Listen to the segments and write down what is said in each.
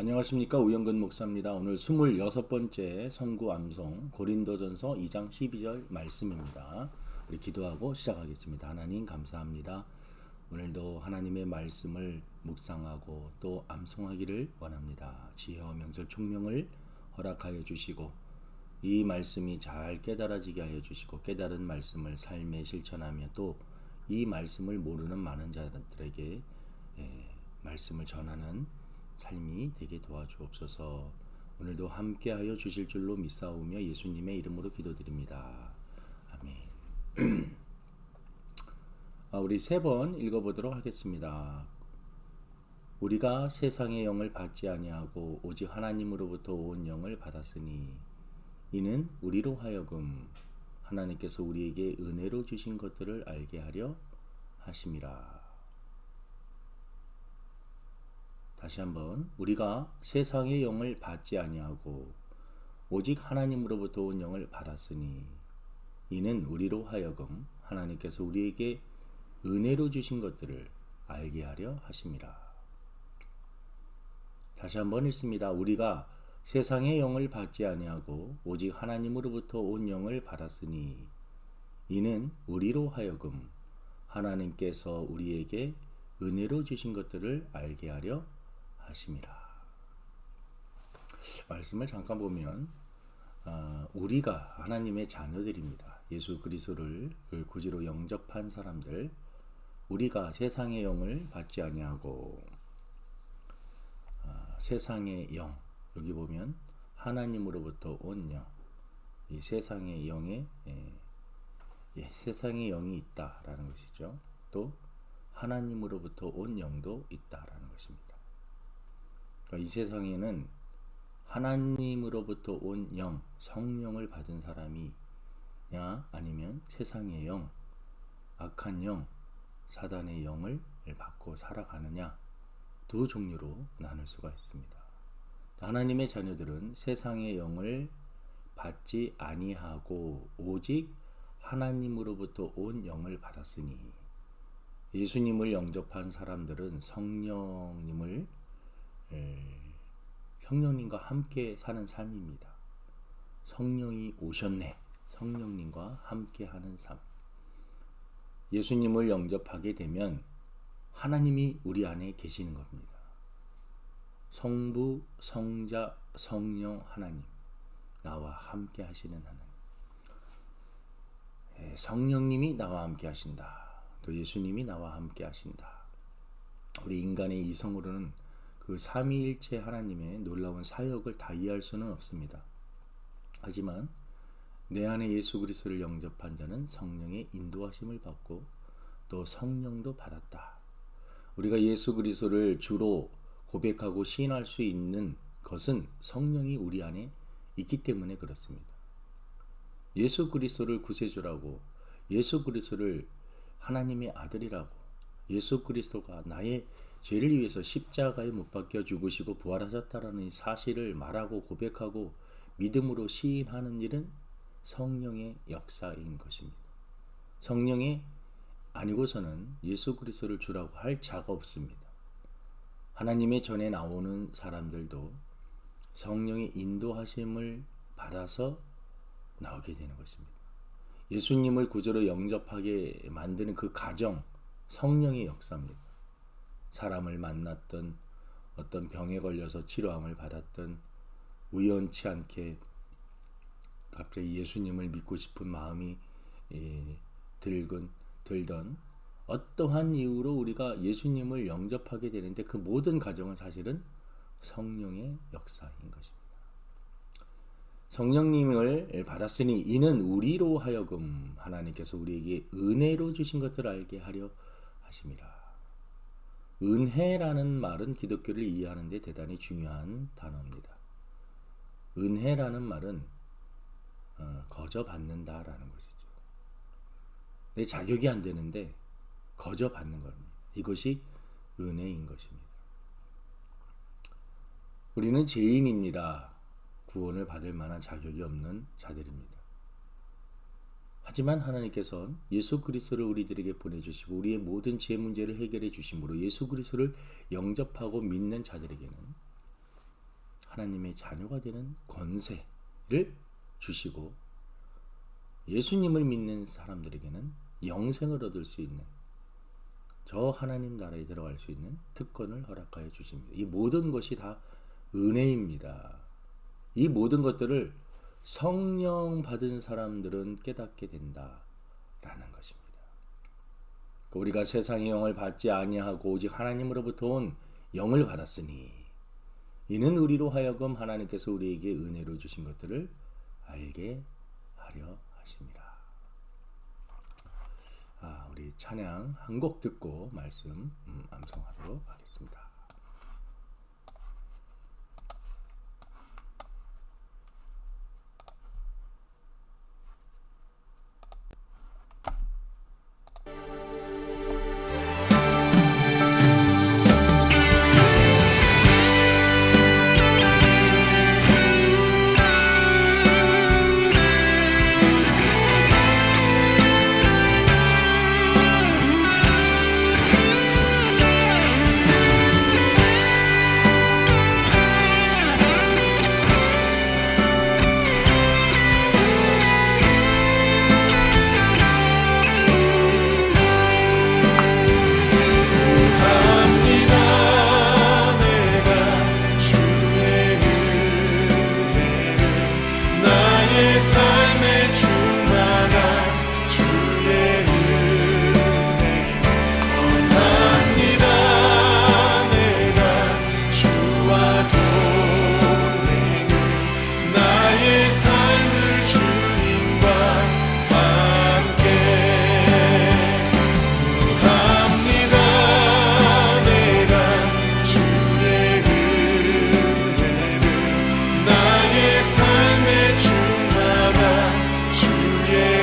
안녕하십니까, 우영근 목사입니다. 오늘 26번째 선구 암송 고린도전서 2장 12절 말씀입니다. 우리 기도하고 시작하겠습니다. 하나님 감사합니다. 오늘도 하나님의 말씀을 묵상하고 또 암송하기를 원합니다. 지혜와 명철 총명을 허락하여 주시고 이 말씀이 잘 깨달아지게 하여 주시고 깨달은 말씀을 삶에 실천하며 또 이 말씀을 모르는 많은 자들에게 말씀을 전하는 삶이 되게 도와주옵소서. 오늘도 함께하여 주실 줄로 믿사오며 예수님의 이름으로 기도드립니다. 아멘. 우리 3번 읽어보도록 하겠습니다. 우리가 세상의 영을 받지 아니하고 오직 하나님으로부터 온 영을 받았으니 이는 우리로 하여금 하나님께서 우리에게 은혜로 주신 것들을 알게 하려 하심이라. 다시 한번, 우리가 세상의 영을 받지 아니하고 오직 하나님으로부터 온 영을 받았으니 이는 우리로 하여금 하나님께서 우리에게 은혜로 주신 것들을 알게 하려 하심이라. 다시 한번 읽습니다. 우리가 세상의 영을 받지 아니하고 오직 하나님으로부터 온 영을 받았으니 이는 우리로 하여금 하나님께서 우리에게 은혜로 주신 것들을 알게 하려 하심이라. 말씀을 잠깐 보면 우리가 하나님의 자녀들입니다. 예수 그리스도를 구주로 영접한 사람들, 우리가 세상의 영을 받지 아니하고 세상의 영, 여기 보면 하나님으로부터 온 영, 이 세상의 영에 세상의 영이 있다라는 것이죠. 또 하나님으로부터 온 영도 있다라는 것입니다. 이 세상에는 하나님으로부터 온 영, 성령을 받은 사람이냐 아니면 세상의 영, 악한 영, 사단의 영을 받고 살아가느냐, 두 종류로 나눌 수가 있습니다. 하나님의 자녀들은 세상의 영을 받지 아니하고 오직 하나님으로부터 온 영을 받았으니, 예수님을 영접한 사람들은 성령님과 함께 사는 삶입니다. 성령이 오셨네. 성령님과 함께 하는 삶. 예수님을 영접하게 되면 하나님이 우리 안에 계시는 겁니다. 성부, 성자, 성령 하나님, 나와 함께 하시는 하나님. 성령님이 나와 함께 하신다. 또 예수님이 나와 함께 하신다. 우리 인간의 이성으로는 그 삼위일체 하나님의 놀라운 사역을 다 이해할 수는 없습니다. 하지만 내 안에 예수 그리스도를 영접한 자는 성령의 인도하심을 받고 또 성령도 받았다. 우리가 예수 그리스도를 주로 고백하고 시인할 수 있는 것은 성령이 우리 안에 있기 때문에 그렇습니다. 예수 그리스도를 구세주라고, 예수 그리스도를 하나님의 아들이라고, 예수 그리스도가 나의 죄를 위해서 십자가에 못 박혀 죽으시고 부활하셨다라는 이 사실을 말하고 고백하고 믿음으로 시인하는 일은 성령의 역사인 것입니다. 성령이 아니고서는 예수 그리스도를 주라고 할 자가 없습니다. 하나님의 전에 나오는 사람들도 성령의 인도하심을 받아서 나오게 되는 것입니다. 예수님을 구주로 영접하게 만드는 그 과정, 성령의 역사입니다. 사람을 만났던, 어떤 병에 걸려서 치료함을 받았던, 우연치 않게 갑자기 예수님을 믿고 싶은 마음이 들던 어떠한 이유로 우리가 예수님을 영접하게 되는데, 그 모든 과정은 사실은 성령의 역사인 것입니다. 성령님을 받았으니 이는 우리로 하여금 하나님께서 우리에게 은혜로 주신 것들을 알게 하려 하심이라. 은혜라는 말은 기독교를 이해하는 데 대단히 중요한 단어입니다. 은혜라는 말은 거저 받는다라는 것이죠. 내 자격이 안 되는데 거저 받는 겁니다. 이것이 은혜인 것입니다. 우리는 죄인입니다. 구원을 받을 만한 자격이 없는 자들입니다. 하지만 하나님께서는 예수 그리스도를 우리들에게 보내주시고 우리의 모든 죄 문제를 해결해 주심으로 예수 그리스도를 영접하고 믿는 자들에게는 하나님의 자녀가 되는 권세를 주시고 예수님을 믿는 사람들에게는 영생을 얻을 수 있는 저 하나님 나라에 들어갈 수 있는 특권을 허락하여 주십니다. 이 모든 것이 다 은혜입니다. 이 모든 것들을 성령 받은 사람들은 깨닫게 된다라는 것입니다. 우리가 세상의 영을 받지 아니하고 오직 하나님으로부터 온 영을 받았으니 이는 우리로 하여금 하나님께서 우리에게 은혜로 주신 것들을 알게 하려 하십니다. 우리 찬양 한 곡 듣고 말씀 암송하도록 하겠습니다. 삶에 충만한 주의 은혜 원합니다. 내가 주와 동행을 나의 삶을 주님과 함께 구합니다. 내가 주의 은혜를 나의 삶에 주의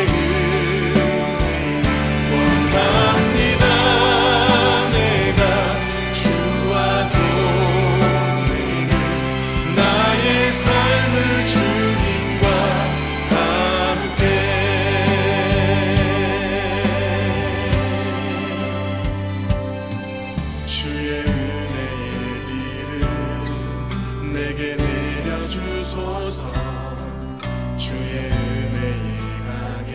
은혜 원합니다. 내가 주와 동행을 나의 삶을 주님과 함께 주의 은혜의 비를 내게 내려주소서. 주의 은혜의 강에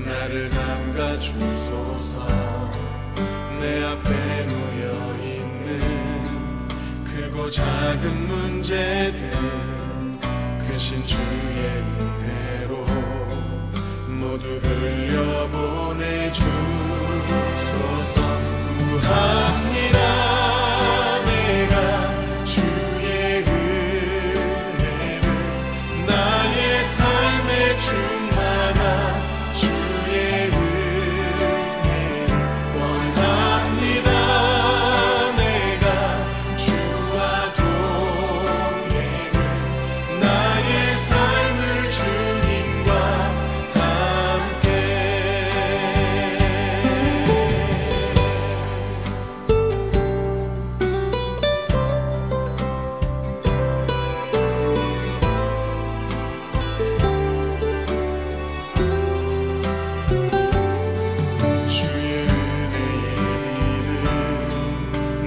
나를 담가 주소서. 내 앞에 놓여있는 크고 작은 문제들 크신 주의 은혜로 모두 흘려보내 주소서. 구합니다. 내가 주의 나의 삶에 충만한 주의 은혜 원합니다. 내가 주와 동행을 나의 삶을 주님과 함께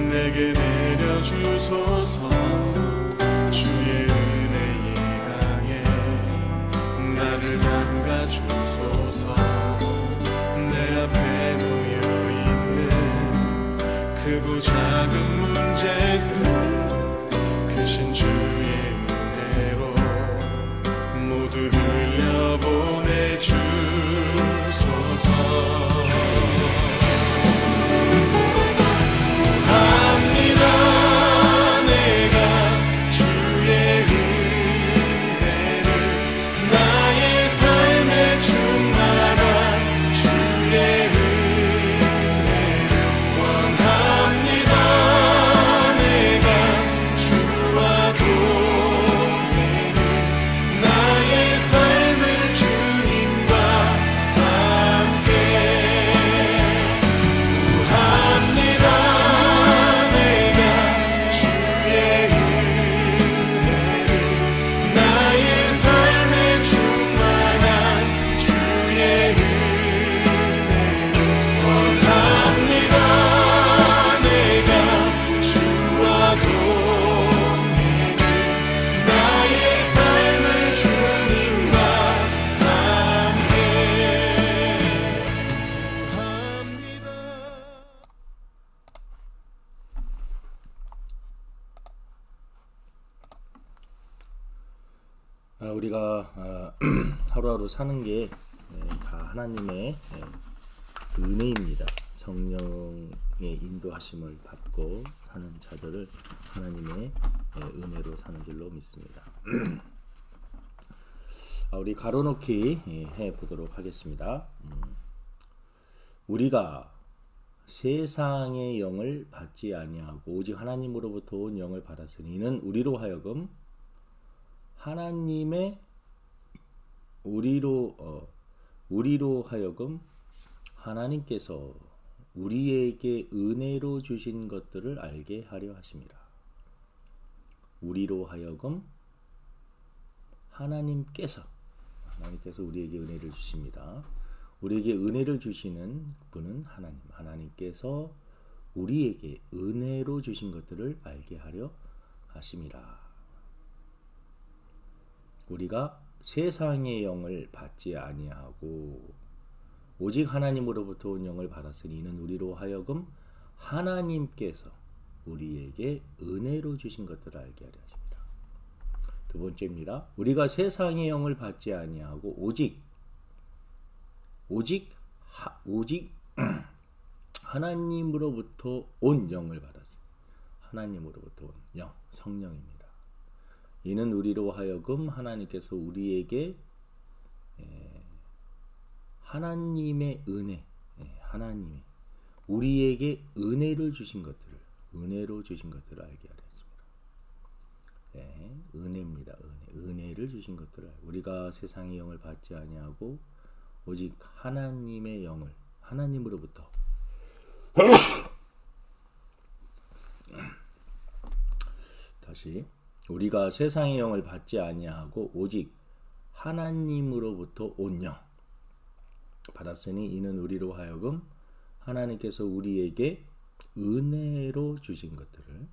내게 내려주소서. 주의 은혜의 강에 나를 담가 주소서. 내 앞에 놓여있는 크고 작은 문제들 크신 주의 은혜로 모두 흘려보내 주소서. 합니다. 내가 우리가 하루하루 사는 게 다 하나님의 그 은혜입니다. 성령의 인도하심을 받고 사는 자들을 하나님의 은혜로 사는 줄로 믿습니다. 우리 가로놓기 해 보도록 하겠습니다. 우리가 세상의 영을 받지 아니하고 오직 하나님으로부터 온 영을 받았으니 이는 우리로 하여금 하나님의 우리로 하여금 하나님께서 우리에게 은혜로 주신 것들을 알게 하려 하심이라. 우리로 하여금 하나님께서 우리에게 은혜를 주십니다. 우리에게 은혜를 주시는 분은 하나님께서 우리에게 은혜로 주신 것들을 알게 하려 하심이라. 우리가 세상의 영을 받지 아니하고 오직 하나님으로부터 온 영을 받았으니 이는 우리로 하여금 하나님께서 우리에게 은혜로 주신 것들을 알게 하려 하십니다. 두 번째입니다. 우리가 세상의 영을 받지 아니하고 오직 하나님으로부터 온 영을 받았어요. 하나님으로부터 온 영, 성령입니다. 이는 우리로 하여금 하나님께서 우리에게 하나님의 은혜, 하나님이 우리에게 은혜로 주신 것들을 알게 하려 했습니다. 은혜입니다. 은혜를 주신 것들을 우리가 세상의 영을 받지 아니하고 오직 하나님의 영을 하나님으로부터 다시 우리가 세상의 영을 받지 아니하고 오직 하나님으로부터 온 영 받았으니 이는 우리로 하여금 하나님께서 우리에게 은혜로 주신 것들을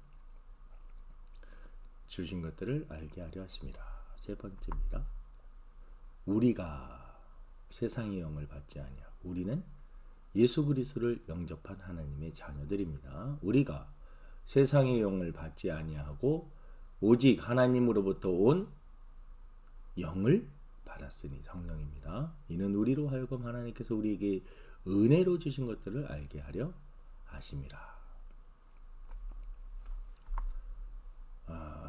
알게 하려 하십니다. 세 번째입니다. 우리가 세상의 영을 받지 아니하고 우리는 예수 그리스도를 영접한 하나님의 자녀들입니다. 우리가 세상의 영을 받지 아니하고 오직 하나님으로부터 온 영을 받았으니 성령입니다. 이는 우리로 하여금 하나님께서 우리에게 은혜로 주신 것들을 알게 하려 하심이라.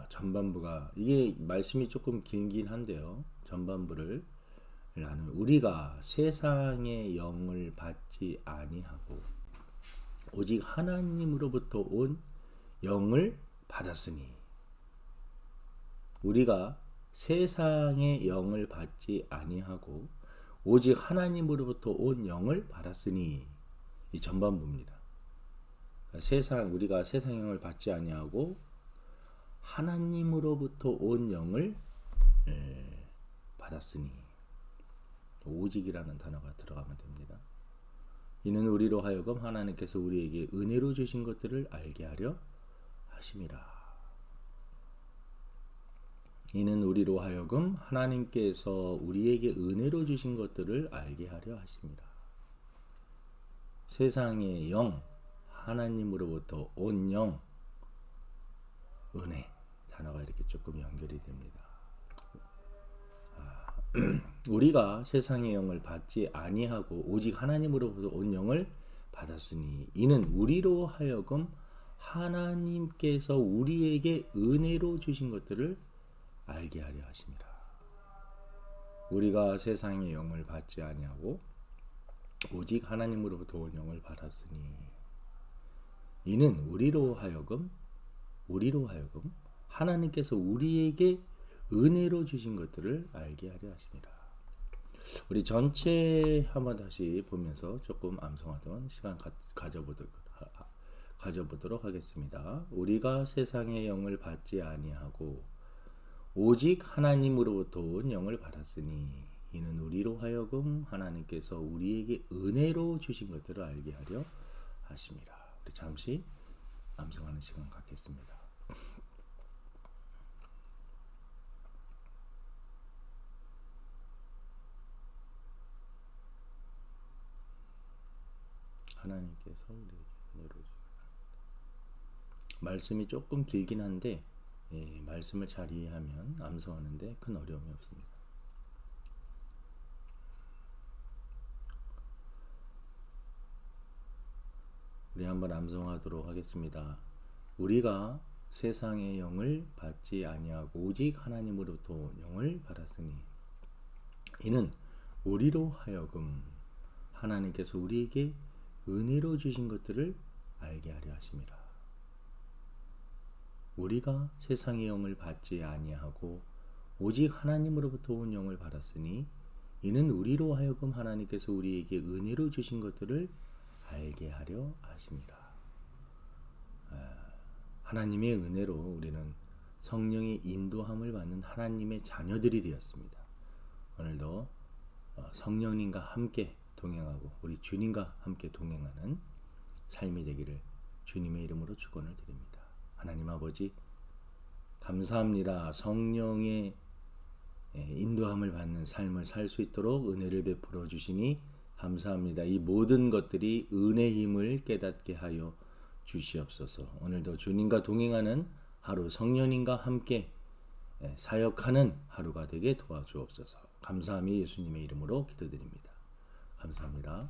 전반부가 이게 말씀이 조금 길긴 한데요. 전반부를 나는 우리가 세상의 영을 받지 아니하고 오직 하나님으로부터 온 영을 받았으니 우리가 세상의 영을 받지 아니하고 오직 하나님으로부터 온 영을 받았으니 이 전반부입니다. 우리가 세상의 영을 받지 아니하고 하나님으로부터 온 영을 받았으니 오직이라는 단어가 들어가면 됩니다. 이는 우리로 하여금 하나님께서 우리에게 은혜로 주신 것들을 알게 하려 하심이라. 이는 우리로 하여금 하나님께서 우리에게 은혜로 주신 것들을 알게 하려 하십니다. 세상의 영, 하나님으로부터 온 영, 은혜 단어가 이렇게 조금 연결이 됩니다. 우리가 세상의 영을 받지 아니하고 오직 하나님으로부터 온 영을 받았으니 이는 우리로 하여금 하나님께서 우리에게 은혜로 주신 것들을 알게 하려 하십니다. 우리가 세상의 영을 받지 아니하고 오직 하나님으로부터 온 영을 받았으니 이는 우리로 하여금 하나님께서 우리에게 은혜로 주신 것들을 알게 하려 하십니다. 우리 전체 한번 다시 보면서 조금 암송하던 시간 가져보도록 하겠습니다. 우리가 세상의 영을 받지 아니하고 오직 하나님으로부터 온 영을 받았으니 이는 우리로 하여금 하나님께서 우리에게 은혜로 주신 것들을 알게 하려 하십니다. 우리 잠시 암송하는 시간 갖겠습니다. 하나님께서 우리에게 은혜로 주신 말씀이 조금 길긴 한데 말씀을 잘 이해하면 암송하는데 큰 어려움이 없습니다. 우리 한번 암송하도록 하겠습니다. 우리가 세상의 영을 받지 아니하고 오직 하나님으로부터 온 영을 받았으니 이는 우리로 하여금 하나님께서 우리에게 은혜로 주신 것들을 알게 하려 하심이라. 우리가 세상의 영을 받지 아니하고 오직 하나님으로부터 온 영을 받았으니 이는 우리로 하여금 하나님께서 우리에게 은혜로 주신 것들을 알게 하려 하십니다. 하나님의 은혜로 우리는 성령의 인도함을 받는 하나님의 자녀들이 되었습니다. 오늘도 성령님과 함께 동행하고 우리 주님과 함께 동행하는 삶이 되기를 주님의 이름으로 축원을 드립니다. 하나님 아버지 감사합니다. 성령의 인도함을 받는 삶을 살 수 있도록 은혜를 베풀어 주시니 감사합니다. 이 모든 것들이 은혜의 힘을 깨닫게 하여 주시옵소서. 오늘도 주님과 동행하는 하루, 성령님과 함께 사역하는 하루가 되게 도와주옵소서. 감사함이 예수님의 이름으로 기도드립니다. 감사합니다.